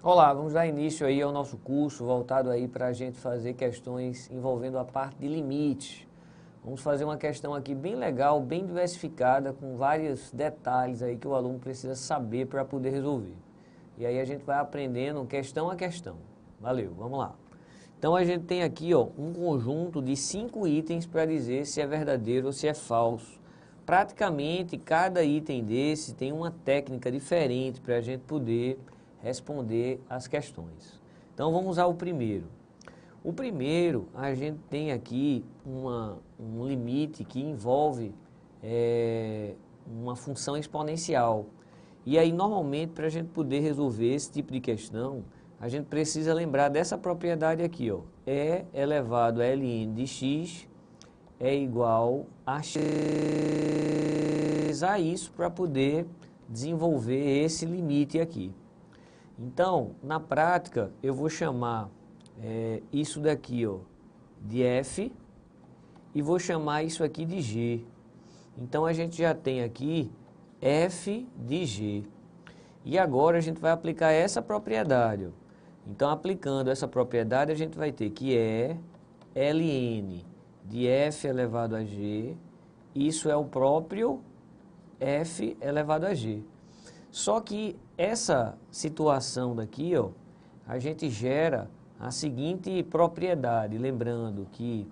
Olá, vamos dar início aí ao nosso curso voltado aí para a gente fazer questões envolvendo a parte de limites. Vamos fazer uma questão aqui bem legal, bem diversificada, com vários detalhes aí que o aluno precisa saber para poder resolver. E aí a gente vai aprendendo questão a questão. Valeu, vamos lá. Então a gente tem aqui um conjunto de 5 itens para dizer se é verdadeiro ou se é falso. Praticamente cada item desse tem uma técnica diferente para a gente poder responder as questões. Então vamos usar o primeiro. O primeiro, a gente tem aqui um limite que envolve uma função exponencial. E aí, normalmente, para a gente poder resolver esse tipo de questão, a gente precisa lembrar dessa propriedade aqui, E elevado a ln de x é igual a x a isso para poder desenvolver esse limite aqui. Então, na prática, eu vou chamar isso daqui de f e vou chamar isso aqui de g. Então, a gente já tem aqui f de g. E agora a gente vai aplicar essa propriedade. Então, aplicando essa propriedade, a gente vai ter que ln de f elevado a g, isso é o próprio f elevado a g. Só que essa situação daqui, a gente gera a seguinte propriedade, lembrando que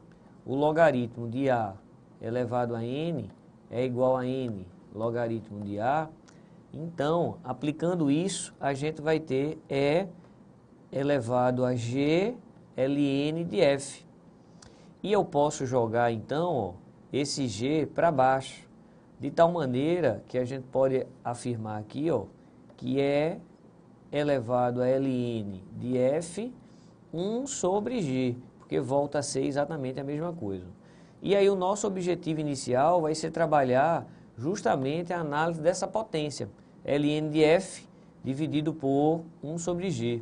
o logaritmo de a elevado a n é igual a n logaritmo de a. Então, aplicando isso, a gente vai ter e elevado a g ln de f. E eu posso jogar, então, esse g para baixo, de tal maneira que a gente pode afirmar aqui, que é elevado a ln de f 1 sobre g, porque volta a ser exatamente a mesma coisa. E aí o nosso objetivo inicial vai ser trabalhar justamente a análise dessa potência, ln de f dividido por 1 sobre g.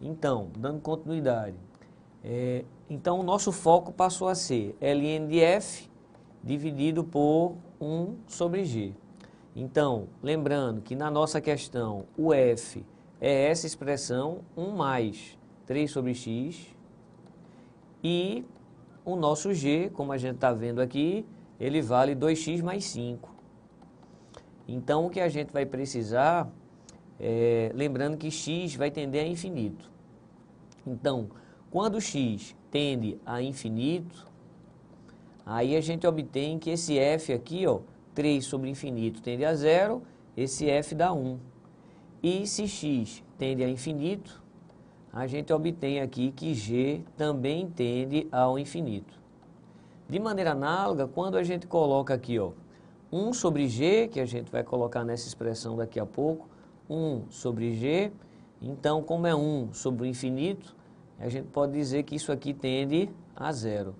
Então, dando continuidade, então o nosso foco passou a ser ln de f dividido por 1 sobre g. Então, lembrando que na nossa questão o f é essa expressão 1 mais 3 sobre x e o nosso g, como a gente está vendo aqui, ele vale 2x mais 5. Então, o que a gente vai precisar, lembrando que x vai tender a infinito. Então, quando x tende a infinito, aí a gente obtém que esse f aqui, 3 sobre infinito tende a 0, esse f dá 1. E se x tende a infinito, a gente obtém aqui que g também tende ao infinito. De maneira análoga, quando a gente coloca aqui, 1 sobre g, que a gente vai colocar nessa expressão daqui a pouco, 1 sobre g, então como é 1 sobre o infinito, a gente pode dizer que isso aqui tende a 0.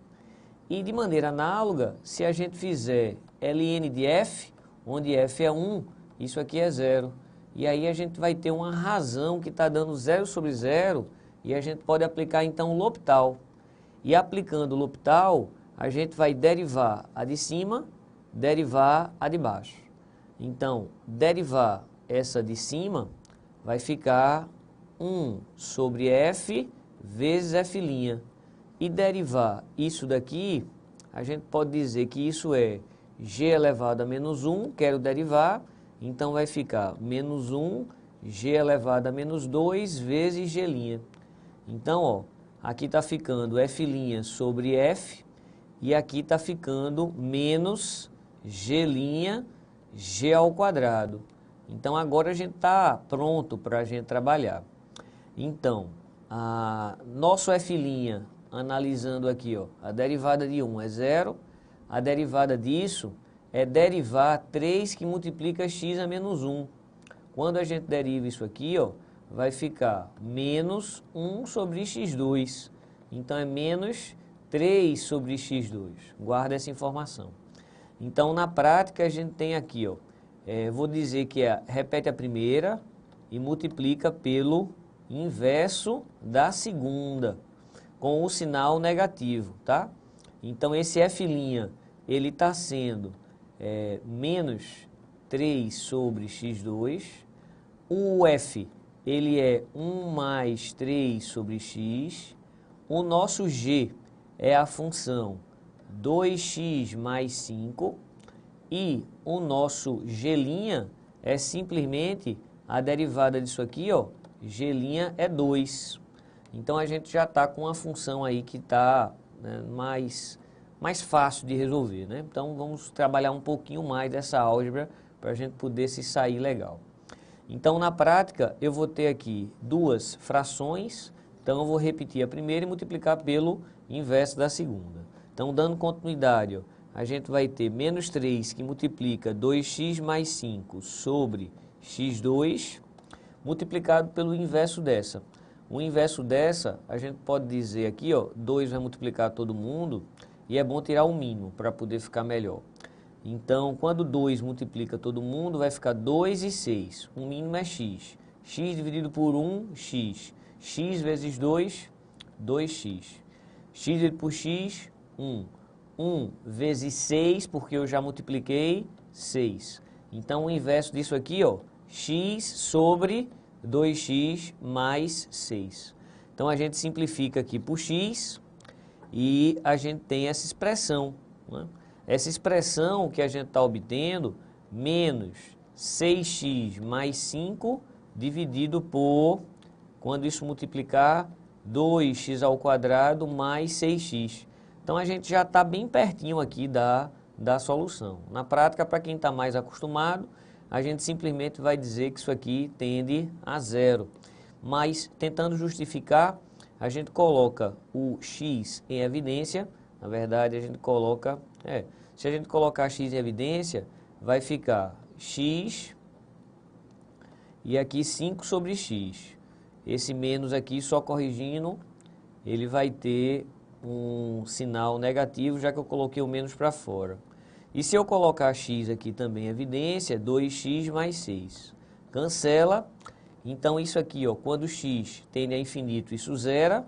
E de maneira análoga, se a gente fizer ln de f, onde f é 1, isso aqui é 0. E aí a gente vai ter uma razão que está dando 0 sobre 0, e a gente pode aplicar então o L'Hopital. E aplicando o L'Hopital, a gente vai derivar a de cima, derivar a de baixo. Então, derivar essa de cima vai ficar 1 sobre f vezes f'. E derivar isso daqui, a gente pode dizer que isso é g elevado a menos 1, quero derivar, então vai ficar menos 1, g elevado a menos 2 vezes g'. Então, aqui está ficando f' sobre f, e aqui está ficando menos g', g ao quadrado. Então, agora a gente está pronto para a gente trabalhar. Então, nosso f', analisando aqui, a derivada de 1 é 0, a derivada disso é derivar 3 que multiplica x a menos 1. Quando a gente deriva isso aqui, vai ficar menos 1 sobre x2. Então, é menos 3 sobre x2. Guarda essa informação. Então, na prática, a gente tem aqui, vou dizer que repete a primeira e multiplica pelo inverso da segunda, com o sinal negativo, tá? Então, esse f', ele está sendo menos 3 sobre x2. O f ele é 1 mais 3 sobre x. O nosso g é a função 2x mais 5. E o nosso g' é simplesmente a derivada disso aqui, ó, g' é 2. Então, a gente já está com uma função aí que está, né, mais fácil de resolver, né? Então, vamos trabalhar um pouquinho mais dessa álgebra para a gente poder se sair legal. Então, na prática, eu vou ter aqui duas frações. Então, eu vou repetir a primeira e multiplicar pelo inverso da segunda. Então, dando continuidade, ó, a gente vai ter menos 3 que multiplica 2x mais 5 sobre x2, multiplicado pelo inverso dessa. O inverso dessa, a gente pode dizer aqui, ó, 2 vai multiplicar todo mundo, e é bom tirar o mínimo para poder ficar melhor. Então, quando 2 multiplica todo mundo, vai ficar 2 e 6. O mínimo é x. X dividido por 1, x. X vezes 2, 2x. X dividido por x, 1. 1 vezes 6, porque eu já multipliquei, 6. Então, o inverso disso aqui, ó, x sobre 2x mais 6. Então, a gente simplifica aqui por x e a gente tem essa expressão, né? Essa expressão que a gente está obtendo, menos 6x mais 5, dividido por, quando isso multiplicar, 2x ao quadrado mais 6x. Então, a gente já está bem pertinho aqui da solução. Na prática, para quem está mais acostumado, a gente simplesmente vai dizer que isso aqui tende a zero. Mas, tentando justificar, a gente coloca o x em evidência. Na verdade, a gente coloca... se a gente colocar x em evidência, vai ficar x e aqui 5 sobre x. Esse menos aqui, só corrigindo, ele vai ter um sinal negativo, já que eu coloquei o menos para fora. E se eu colocar x aqui também em evidência, 2x mais 6. Cancela. Então, isso aqui, ó, quando x tende a infinito, isso zera.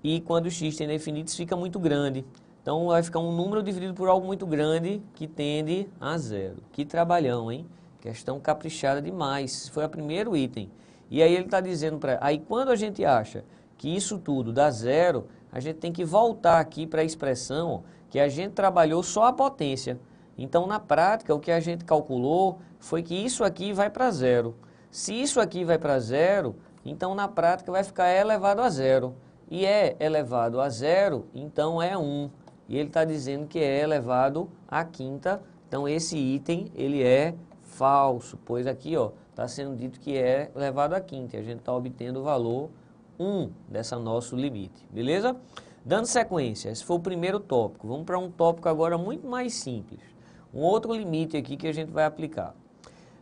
E quando x tende a infinito, isso fica muito grande. Então, vai ficar um número dividido por algo muito grande que tende a zero. Que trabalhão, hein? Questão caprichada demais. Esse foi o primeiro item. E aí ele está dizendo para... Aí, quando a gente acha que isso tudo dá zero, a gente tem que voltar aqui para a expressão que a gente trabalhou só a potência. Então, na prática, o que a gente calculou foi que isso aqui vai para zero. Se isso aqui vai para zero, então, na prática, vai ficar e elevado a zero. E e elevado a zero, então é 1. E ele está dizendo que é elevado à quinta. Então, esse item, ele é falso, pois aqui, ó, está sendo dito que é elevado à quinta. E a gente está obtendo o valor 1 dessa nosso limite, beleza? Dando sequência, esse foi o primeiro tópico. Vamos para um tópico agora muito mais simples. Um outro limite aqui que a gente vai aplicar.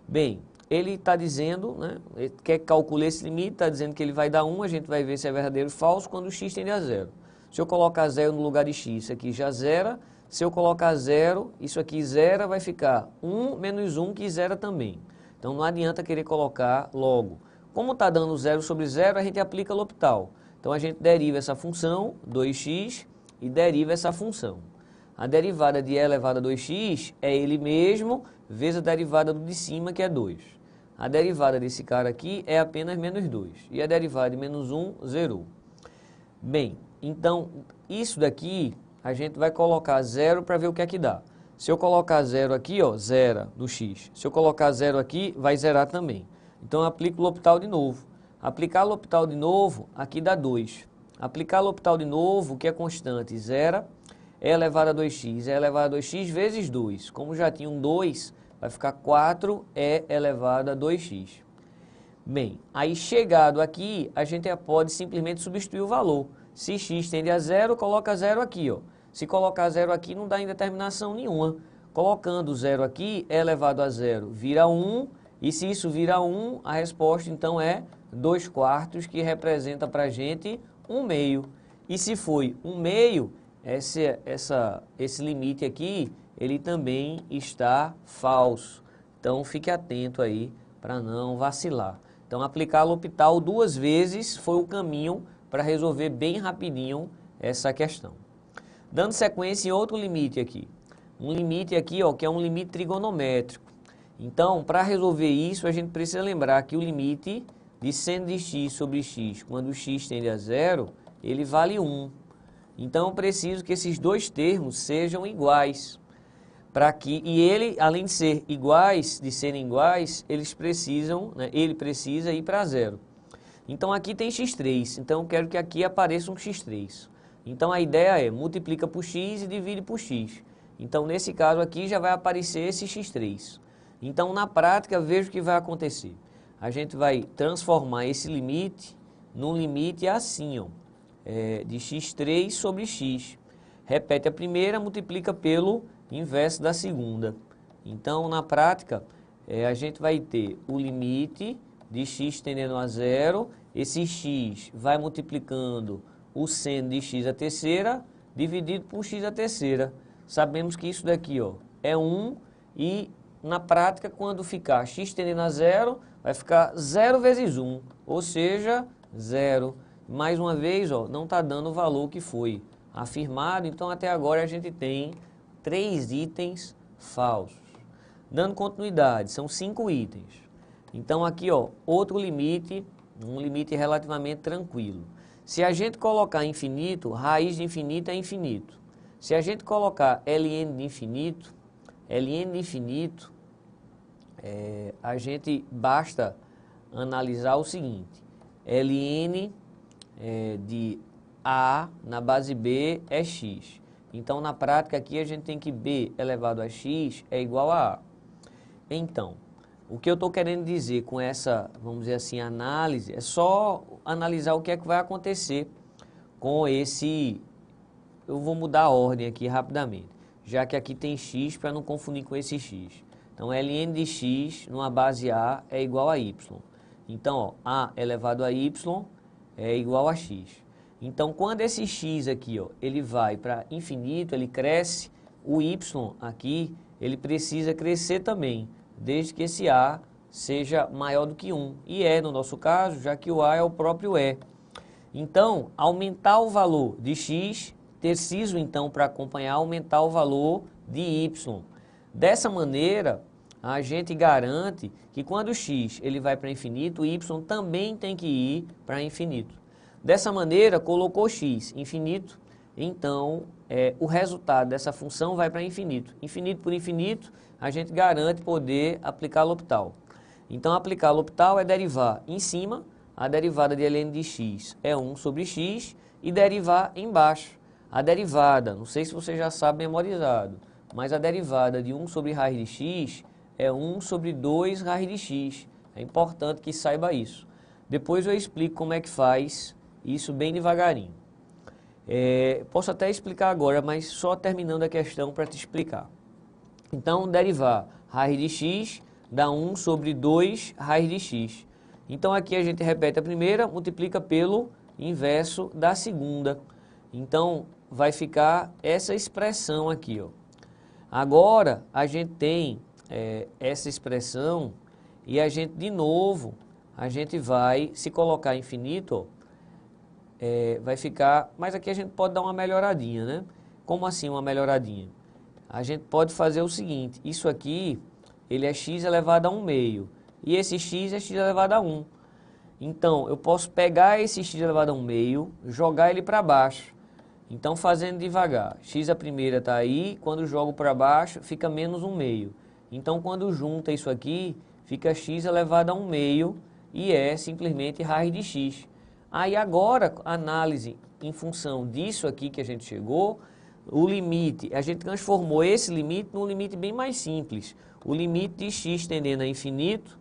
Bem, ele está dizendo, né, ele quer calcular esse limite, está dizendo que ele vai dar 1, a gente vai ver se é verdadeiro ou falso quando x tende a zero. Se eu colocar 0 no lugar de x, isso aqui já zera. Se eu colocar 0, isso aqui zera, vai ficar 1 menos 1, que zera também. Então, não adianta querer colocar logo. Como está dando 0 sobre 0, a gente aplica L'Hopital. Então, a gente deriva essa função, 2x, e deriva essa função. A derivada de e elevado a 2x é ele mesmo, vezes a derivada do de cima, que é 2. A derivada desse cara aqui é apenas menos 2. E a derivada de menos 1, zerou. Bem, então, isso daqui, a gente vai colocar 0 para ver o que é que dá. Se eu colocar 0 aqui, ó, zera do x. Se eu colocar 0 aqui, vai zerar também. Então, eu aplico o L'Hopital de novo. Aplicar o L'Hopital de novo, aqui dá 2. Aplicar o L'Hopital de novo, que é constante, zera, é elevado a 2x. É elevado a 2x vezes 2. Como já tinha um 2, vai ficar 4 é elevado a 2x. Bem, aí chegado aqui, a gente pode simplesmente substituir o valor. Se x tende a zero, coloca 0 aqui, ó. Se colocar 0 aqui, não dá indeterminação nenhuma. Colocando 0 aqui, é elevado a 0, vira 1. E se isso vira 1, a resposta então é 2/4, que representa para a gente 1/2. E se foi 1/2, esse limite aqui, ele também está falso. Então, fique atento aí para não vacilar. Então, aplicar L'Hopital 2 vezes foi o caminho para resolver bem rapidinho essa questão. Dando sequência em outro limite aqui. Um limite aqui, ó, que é um limite trigonométrico. Então, para resolver isso, a gente precisa lembrar que o limite de seno de x sobre x, quando x tende a zero, ele vale 1. Então, eu preciso que esses dois termos sejam iguais. E ele, além de ser iguais, de serem iguais, eles precisam, né, ele precisa ir para zero. Então, aqui tem x3, então eu quero que aqui apareça um x3. Então, a ideia é multiplica por x e divide por x. Então, nesse caso aqui, já vai aparecer esse x3. Então, na prática, veja o que vai acontecer. A gente vai transformar esse limite num limite assim, ó, de x3 sobre x. Repete a primeira, multiplica pelo inverso da segunda. Então, na prática, a gente vai ter o limite de x tendendo a zero. Esse x vai multiplicando o seno de x à terceira, dividido por x à terceira. Sabemos que isso daqui, ó, é 1 e, na prática, quando ficar x tendendo a zero, vai ficar 0 vezes 1, ou seja, 0. Mais uma vez, ó, não está dando o valor que foi afirmado, então até agora a gente tem 3 itens falsos. Dando continuidade, são 5 itens. Então aqui, ó, outro limite, um limite relativamente tranquilo. Se a gente colocar infinito, raiz de infinito é infinito. Se a gente colocar ln de infinito, a gente basta analisar o seguinte: ln de a na base b é x. Então, na prática, aqui a gente tem que b elevado a x é igual a a. Então, o que eu estou querendo dizer com essa, vamos dizer assim, análise, é só analisar o que é que vai acontecer com esse... Eu vou mudar a ordem aqui rapidamente, já que aqui tem x para não confundir com esse x. Então, ln de x numa base a é igual a y. Então, ó, a elevado a y é igual a x. Então, quando esse x aqui, ó, ele vai para infinito, ele cresce, o y aqui, ele precisa crescer também, desde que esse a seja maior do que 1. E é, no nosso caso, já que o a é o próprio e. Então, aumentar o valor de x, preciso, então, para acompanhar, aumentar o valor de y. Dessa maneira, a gente garante que quando o x ele vai para infinito, o y também tem que ir para infinito. Dessa maneira, colocou x infinito, então o resultado dessa função vai para infinito. Infinito por infinito, a gente garante poder aplicar L'Hopital. Então, aplicar L'Hopital é derivar em cima, a derivada de ln de x é 1 sobre x, e derivar embaixo. A derivada, não sei se você já sabe memorizado, mas a derivada de 1 sobre raiz de x é 1 sobre 2 raiz de x. É importante que saiba isso. Depois eu explico como é que faz isso bem devagarinho. Posso até explicar agora, mas só terminando a questão para te explicar. Então, derivar raiz de x dá 1 sobre 2 raiz de x. Então, aqui a gente repete a primeira, multiplica pelo inverso da segunda. Então, vai ficar essa expressão aqui, ó. Agora, a gente tem essa expressão e a gente, de novo, a gente vai, se colocar infinito, ó, vai ficar, mas aqui a gente pode dar uma melhoradinha, né? Como assim uma melhoradinha? A gente pode fazer o seguinte, isso aqui, ele é x elevado a 1 meio, e esse x é x elevado a 1. Então, eu posso pegar esse x elevado a 1 meio, jogar ele para baixo. Então, fazendo devagar, x a primeira está aí, quando jogo para baixo, fica menos 1 meio. Então, quando junta isso aqui, fica x elevado a 1 meio, e é simplesmente raiz de x. Aí agora, análise em função disso aqui que a gente chegou, o limite, a gente transformou esse limite num limite bem mais simples. O limite de x tendendo a infinito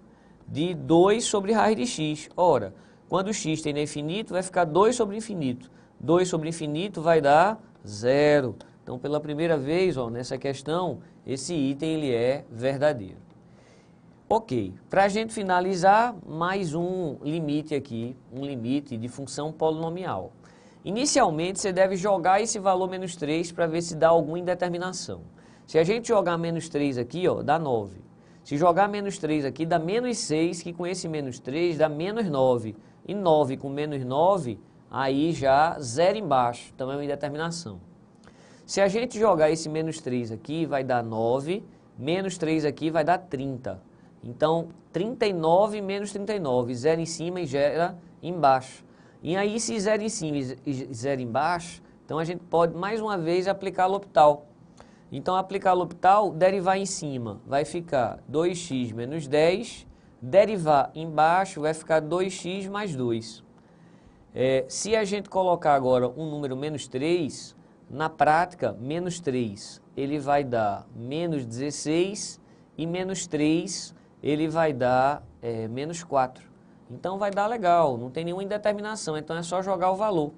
de 2 sobre raiz de x. Ora, quando x tende a infinito, vai ficar 2 sobre infinito. 2 sobre infinito vai dar 0. Então, pela primeira vez, ó, nessa questão, esse item ele é verdadeiro. Ok, para a gente finalizar, mais um limite aqui, um limite de função polinomial. Inicialmente, você deve jogar esse valor menos 3 para ver se dá alguma indeterminação. Se a gente jogar menos 3 aqui, ó, dá 9. Se jogar menos 3 aqui, dá menos 6, que com esse menos 3 dá menos 9. E 9 com menos 9, aí já 0 embaixo, então é uma indeterminação. Se a gente jogar esse menos 3 aqui, vai dar 9, menos 3 aqui vai dar 30. Então, 39 menos 39, zero em cima e zero embaixo. E aí, se zero em cima e zero embaixo, então a gente pode mais uma vez aplicar a L'Hopital. Então, aplicar a L'Hopital, derivar em cima vai ficar 2x menos 10, derivar embaixo vai ficar 2x mais 2. Se a gente colocar agora um número menos 3, na prática, menos 3 ele vai dar menos 16 e menos 3 ele vai dar menos 4. Então vai dar legal, não tem nenhuma indeterminação, então é só jogar o valor.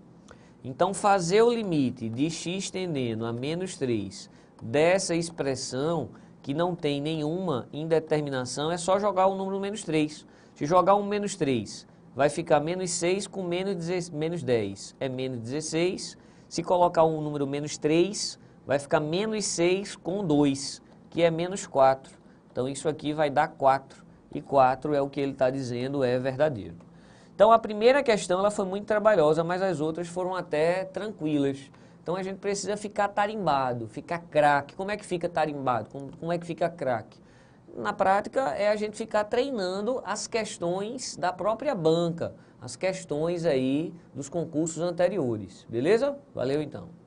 Então fazer o limite de x tendendo a menos 3 dessa expressão que não tem nenhuma indeterminação é só jogar o número menos 3. Se jogar um menos 3, vai ficar menos 6 com menos 10, é menos 16. Se colocar um número menos 3, vai ficar menos 6 com 2, que é menos 4. Então isso aqui vai dar 4, e 4 é o que ele está dizendo é verdadeiro. Então a primeira questão ela foi muito trabalhosa, mas as outras foram até tranquilas. Então a gente precisa ficar tarimbado, ficar craque. Como é que fica tarimbado? Como é que fica craque? Na prática é a gente ficar treinando as questões da própria banca, as questões aí dos concursos anteriores. Beleza? Valeu então.